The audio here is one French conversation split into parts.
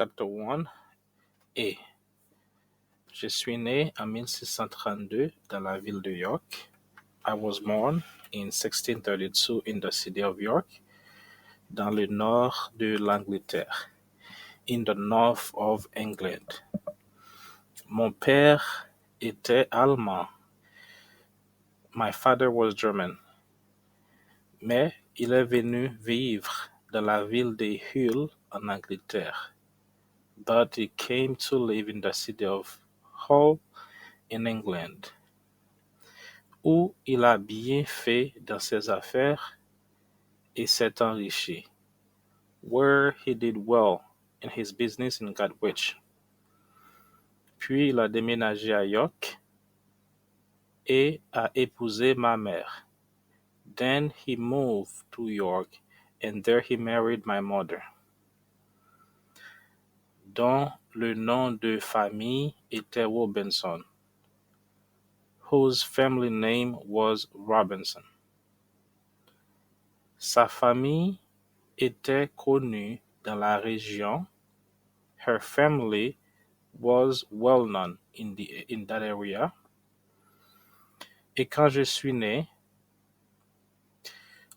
Chapter 1 A. Je suis né en 1632 dans la ville de York. I was born in 1632 in the city of York, dans le nord de l'Angleterre, in the north of England. Mon père était allemand. My father was German. Mais il est venu vivre dans la ville de Hull en Angleterre. But he came to live in the city of Hull in England, où il a bien fait dans ses affaires et s'est enrichi, where he did well in his business and got rich. Puis il a déménagé à York et a épousé ma mère. Then he moved to York and there he married my mother, dont le nom de famille était Robinson, whose family name was Robinson. Sa famille était connue dans la région. Her family was well known in that area. Et quand je suis né,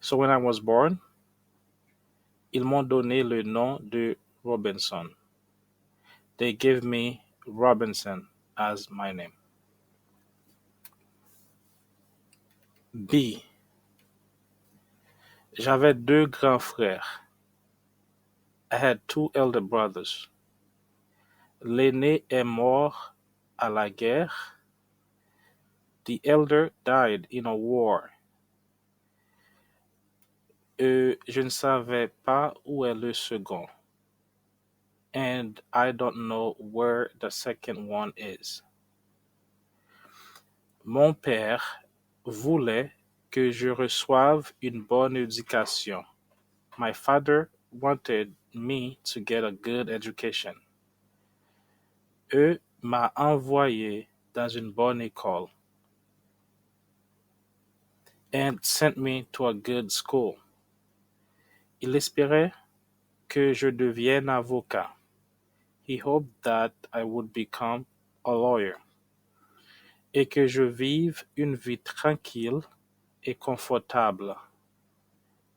so when I was born, ils m'ont donné le nom de Robinson. They gave me Robinson as my name. B. J'avais deux grands frères. I had two elder brothers. L'aîné est mort à la guerre. The elder died in a war. Je ne savais pas où est le second. And I don't know where the second one is. Mon père voulait que je reçoive une bonne éducation. My father wanted me to get a good education. M'a envoyé dans une bonne école. And sent me to a good school. Il espérait que je devienne avocat. He hoped that I would become a lawyer. Et que je vive une vie tranquille et confortable.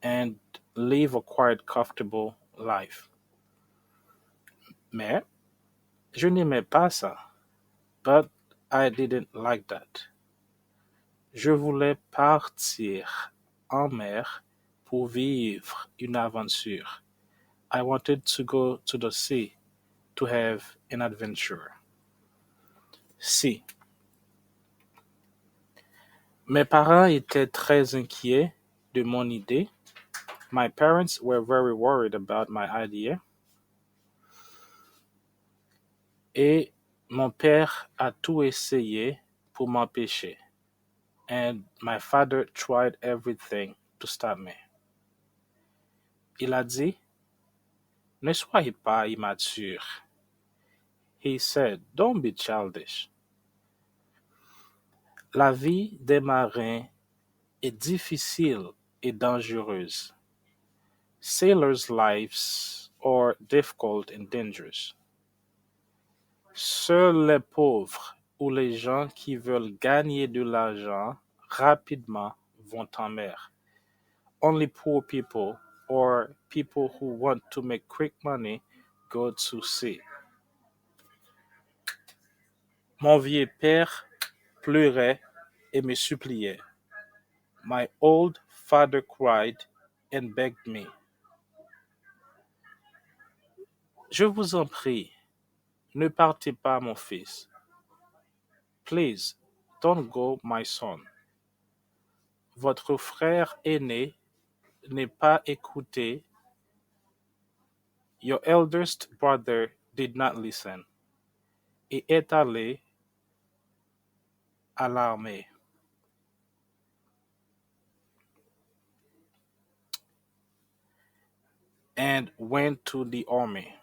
And live a quiet, comfortable life. Mais je n'aimais pas ça. But I didn't like that. Je voulais partir en mer pour vivre une aventure. I wanted to go to the sea to have an adventure. C. Mes parents étaient très inquiets de mon idée. My parents were very worried about my idea. Et mon père a tout essayé pour m'empêcher. And my father tried everything to stop me. Il a dit, ne soyez pas immature. He said, don't be childish. La vie des marins est difficile et dangereuse. Sailors' lives are difficult and dangerous. Seuls les pauvres ou les gens qui veulent gagner de l'argent rapidement vont en mer. Only poor people or people who want to make quick money go to sea. Mon vieux père pleurait et me suppliait. My old father cried and begged me. Je vous en prie, ne partez pas, mon fils. Please, don't go, my son. Votre frère aîné n'est pas écouté. Your eldest brother did not listen. Et est allé à l'armée. And went to the army.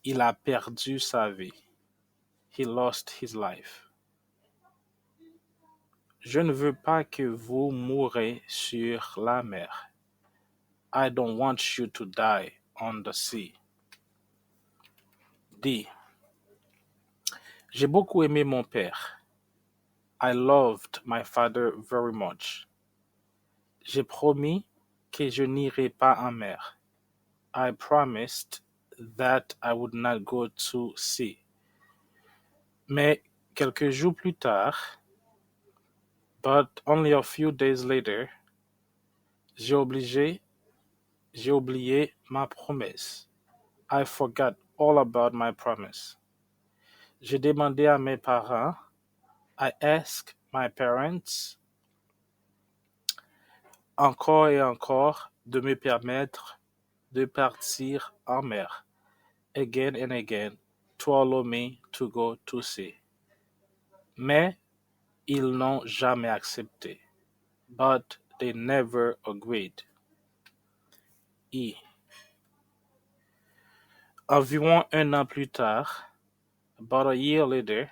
Il a perdu sa vie. He lost his life. Je ne veux pas que vous mourrez sur la mer. I don't want you to die on the sea. D. J'ai beaucoup aimé mon père. I loved my father very much. J'ai promis que je n'irai pas en mer. I promised that I would not go to sea. Mais quelques jours plus tard, but only a few days later, j'ai obligé, j'ai oublié ma promesse. I forgot all about my promise. J'ai demandé à mes parents, I asked my parents encore et encore de me permettre de partir en mer, again and again, to allow me to go to sea. Mais ils n'ont jamais accepté. But they never agreed. E. Environ un an plus tard, about a year later,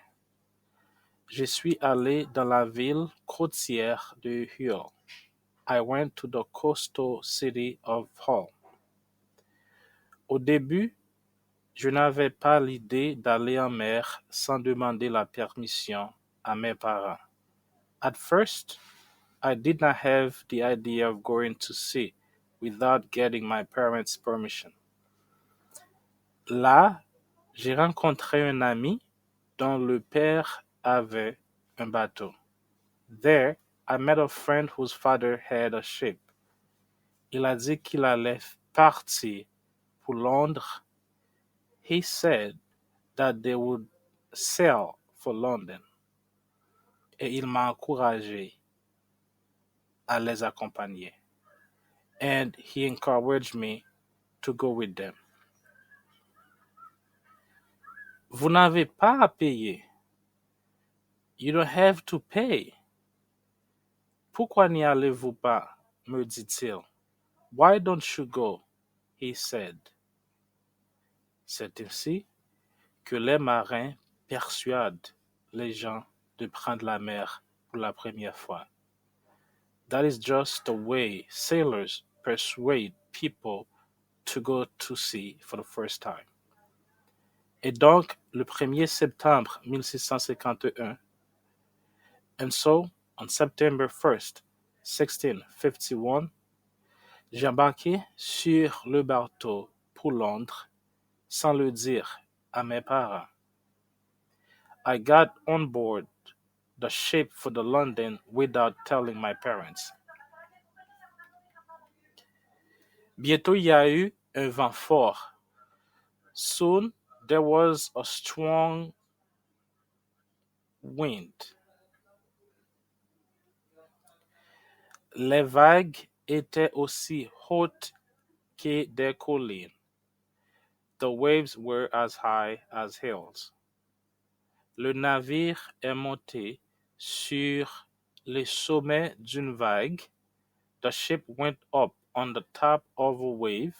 je suis allé dans la ville côtière de Hull. I went to the coastal city of Hull. Au début, je n'avais pas l'idée d'aller en mer sans demander la permission à mes parents. At first, I did not have the idea of going to sea without getting my parents' permission. Là, j'ai rencontré un ami dont le père avait un bateau. There, I met a friend whose father had a ship. Il a dit qu'il allait partir pour Londres. He said that they would sail for London. Et il m'a encouragé à les accompagner. And he encouraged me to go with them. Vous n'avez pas à payer. You don't have to pay. Pourquoi n'y allez-vous pas? Me dit-il. Why don't you go? He said. C'est ainsi que les marins persuadent les gens de prendre la mer pour la première fois. That is just the way sailors persuade people to go to sea for the first time. Et donc, le 1er septembre 1651, and so, on September 1st, 1651, j'ai embarqué sur le bateau pour Londres sans le dire à mes parents. I got on board the ship for the London without telling my parents. Bientôt il y a eu un vent fort. Soon there was a strong wind. Les vagues étaient aussi hautes que des collines. The waves were as high as hills. Le navire est monté sur les sommets d'une vague. The ship went up on the top of a wave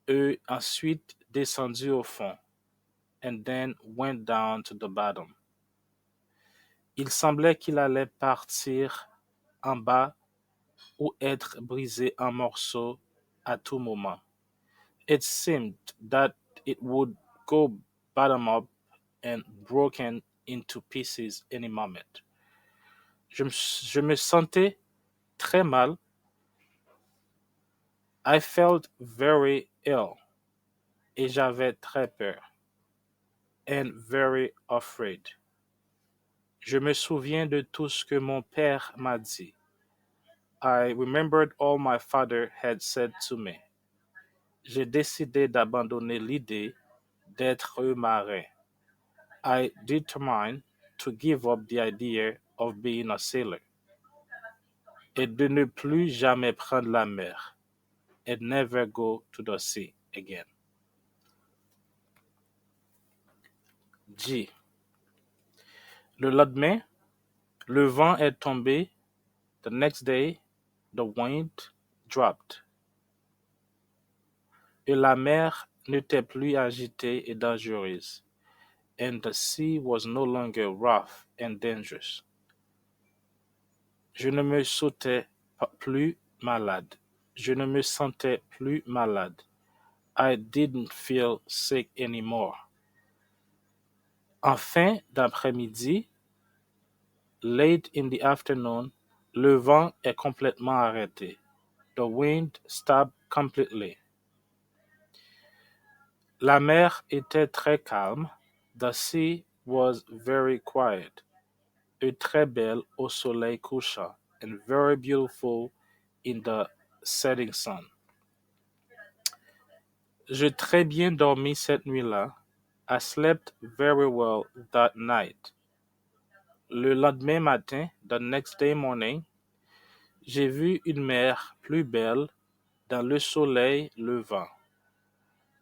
et ensuite descendu au fond, and then went down to the bottom. Il semblait qu'il allait partir en bas ou être brisé en morceaux à tout moment. It seemed that it would go bottom up and broken into pieces any moment. Je me sentais très mal. I felt very ill. Et j'avais très peur. And very afraid. Je me souviens de tout ce que mon père m'a dit. I remembered all my father had said to me. J'ai décidé d'abandonner l'idée d'être un marin. I determined to give up the idea of being a sailor. Et de ne plus jamais prendre la mer. And never go to the sea again. G. Le lendemain, le vent est tombé. The next day, the wind dropped. Et la mer n'était plus agitée et dangereuse. And the sea was no longer rough and dangerous. Je ne me sentais plus malade. Je ne me sentais plus malade. I didn't feel sick anymore. En fin d'après-midi, late in the afternoon, le vent est complètement arrêté. The wind stopped completely. La mer était très calme. The sea was very quiet. Et très belle au soleil couchant, and very beautiful in the setting sun. J'ai très bien dormi cette nuit-là. I slept very well that night. Le lendemain matin, the next day morning, j'ai vu une mer plus belle dans le soleil levant.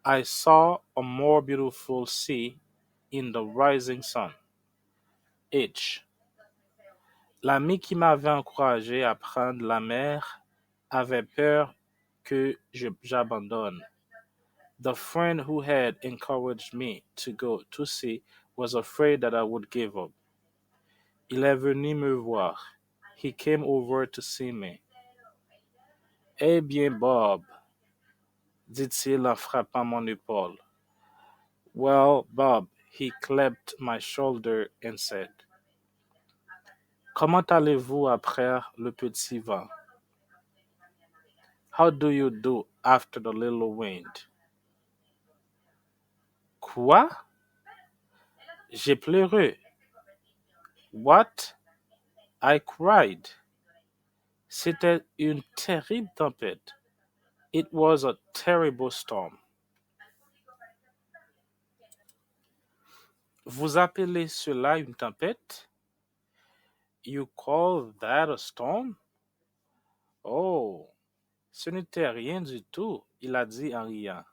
I saw a more beautiful sea in the rising sun. H. L'ami qui m'avait encouragé à prendre la mer avait peur que j'abandonne. The friend who had encouraged me to go to sea was afraid that I would give up. Il est venu me voir. He came over to see me. Eh bien, Bob, dit-il en frappant mon épaule. Well, Bob, he clapped my shoulder and said, Comment allez-vous après le petit vent? How do you do after the little wind? Quoi? J'ai pleuré. What? I cried. C'était une terrible tempête. It was a terrible storm. Vous appelez cela une tempête? You call that a storm? Oh, ce n'était rien du tout, il a dit en riant.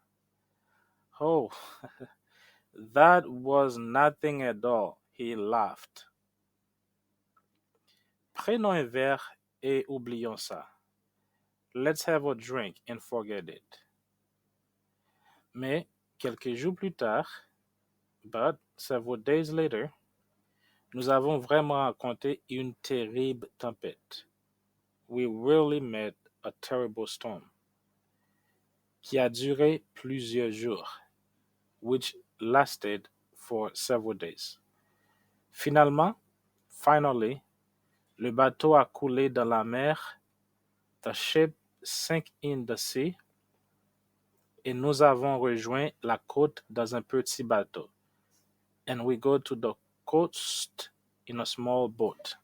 Oh, that was nothing at all, he laughed. Prenons un verre et oublions ça. Let's have a drink and forget it. Mais, quelques jours plus tard, but several days later, nous avons vraiment rencontré une terrible tempête. We really met a terrible storm qui a duré plusieurs jours, which lasted for several days. Finalement, finally, le bateau a coulé dans la mer, the ship sank in the sea, et nous avons rejoint la côte dans un petit bateau. And we go to the coast in a small boat.